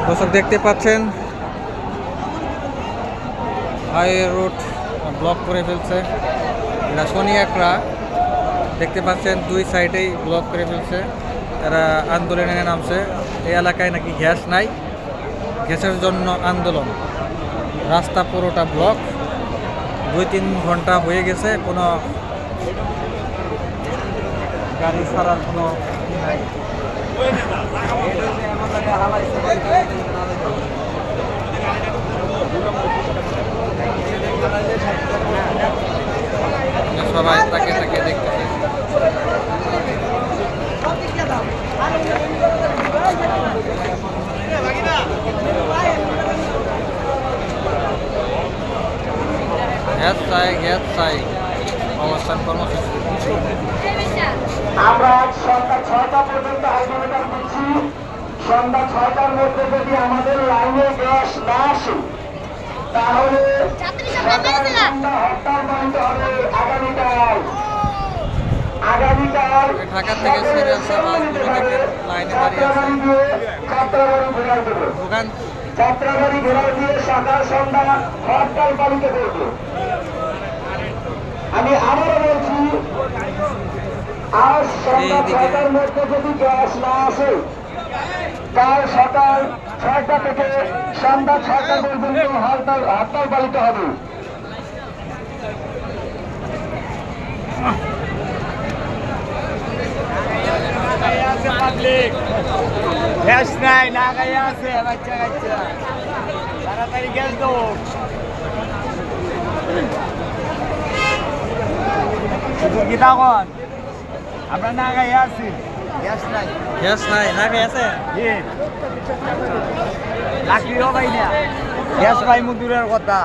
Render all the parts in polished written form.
দর্শক দেখতে পাচ্ছেন হাইওয়ে রোড ব্লক করে ফেলছে। এরা শনিয়াকরা দেখতে পাচ্ছেন দুই সাইডেই ব্লক করে ফেলছে। তারা আন্দোলনে নামছে। এই এলাকায় নাকি গ্যাস নাই, গ্যাসের জন্য আন্দোলন। রাস্তা পুরোটা ব্লক, 2-3 ঘন্টা হয়ে গেছে, কোনো গাড়ি ছাড়ার কোনো নাই। সবাই তাকে তাকে দেখতেছে। গ্যাস চাই অবস্থান কর্মসূচি। আমরা আজ সন্ধ্যা 6টা পর্যন্ত আলটিমেটাম দিচ্ছি। সন্ধ্যা 6টার মধ্যে যদি আমাদের লাইনে গ্যাস না আসে তাহলে হরতাল বন্ধ হবে। আগামীকাল ঢাকা থেকে ছেড়ে আসা বাসগুলো দেখে লাইনে দাঁড়িয়ে আছে। যাত্রাবাড়ি ঘেরাও দিয়ে সকাল সন্ধ্যা হরতাল পালিত করবে। আমি আবারও বলছি, আজ সন্ধ্যা 6টার মধ্যে যদি গ্যাস না আসে কাল সকাল 6টা থেকে সন্ধ্যা 6টা পর্যন্ত হরতাল পালিত হবে। গ্যাস নাই, না খাইয়া আছে বাচ্চা কাচ্চা, তাড়াতাড়ি গ্যাস দেবো। কি তখন আমরা না খাইয়া আছি, গ্যাস নাই। গ্যাস নাই, না গেছে লাকড়িও পাই না, গ্যাস পাই দূরের কথা।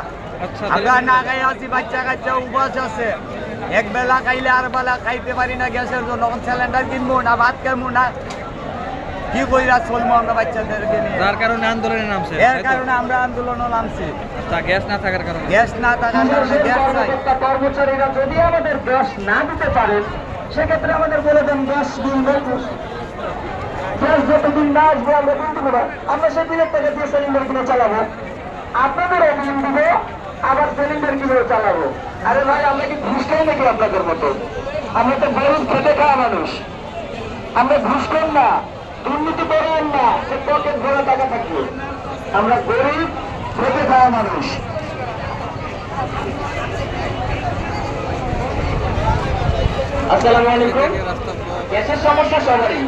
আচ্ছা, আমরা না খাইয়া আছি, বাচ্চা কাচ্চা উপাস আছে। এক বেলা খাইলে আর বেলা খাইতে পারি না গ্যাসের জন্য। সিলিন্ডার কিনবো না, ভাত খাবো না, কি কইরা চলবো আমরা বাচ্চাদেরকে নিয়ে? যার কারণে আন্দোলনে নামছে। এর কারণে আমরা আন্দোলনে নামছি। তা গ্যাস না থাকার কারণে, গ্যাস না থাকার কারণে গ্যাস চাই। কর্মচারীরা যদি আমাদের গ্যাস না দিতে পারেন সেক্ষেত্রে আমাদের বলে দেন গ্যাস বিল বেতন। গ্যাস যতদিন না আসবে আমরা বিল দিব না, আমরা সেই বিলের টাকা দিয়ে সিলিন্ডার কিনে চালাবো। আপনাদেরও বিল দিব, আবার সিলিন্ডার কিনেও চালাবো। আরে ভাই, আমরা কি ঘুষ খাই নাকি আপনাদের মতো? আমরা তো গরিব খেটে খাওয়া মানুষ, আমরা ঘুষখোর না, দুর্নীতি করেন না যে পকেট ভরে টাকা থাকবে। আমরা গরিব খেটে খাওয়া মানুষ। আসসালামু আলাইকুম। রাস্তা গ্যাসের সমস্যা সবারই,